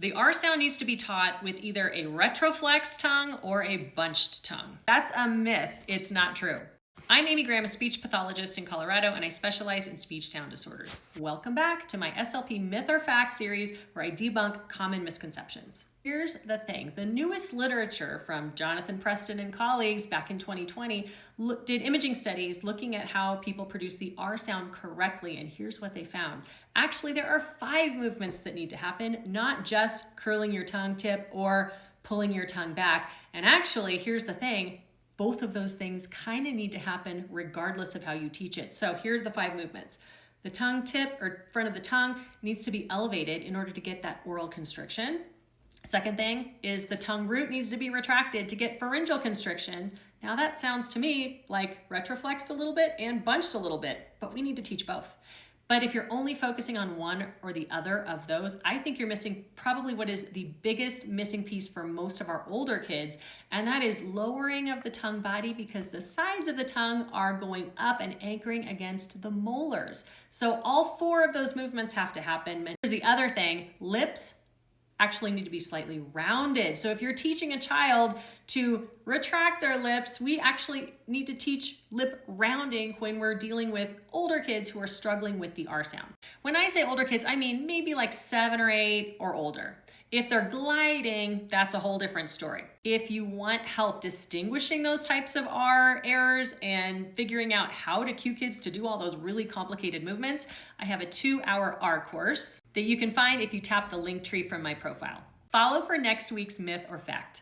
The R sound needs to be taught with either a retroflex tongue or a bunched tongue. That's a myth. It's not true. I'm Amy Graham, a speech pathologist in Colorado, and I specialize in speech sound disorders. Welcome back to my SLP Myth or Fact series where I debunk common misconceptions. Here's the thing. The newest literature from Jonathan Preston and colleagues back in 2020 did imaging studies looking at how people produce the R sound correctly, and here's what they found. Actually, there are 5 movements that need to happen, not just curling your tongue tip or pulling your tongue back. And actually, here's the thing. Both of those things kind of need to happen regardless of how you teach it. So here are the 5 movements. The tongue tip or front of the tongue needs to be elevated in order to get that oral constriction. Second thing is the tongue root needs to be retracted to get pharyngeal constriction. Now that sounds to me like retroflexed a little bit and bunched a little bit, but we need to teach both. But if you're only focusing on one or the other of those, I think you're missing probably what is the biggest missing piece for most of our older kids, and that is lowering of the tongue body, because the sides of the tongue are going up and anchoring against the molars. So all 4 of those movements have to happen. Here's the other thing, lips actually need to be slightly rounded. So if you're teaching a child to retract their lips, we actually need to teach lip rounding when we're dealing with older kids who are struggling with the R sound. When I say older kids, I mean maybe like 7 or 8 or older. If they're gliding, that's a whole different story. If you want help distinguishing those types of R errors and figuring out how to cue kids to do all those really complicated movements, I have a 2-hour R course that you can find if you tap the link tree from my profile. Follow for next week's myth or fact.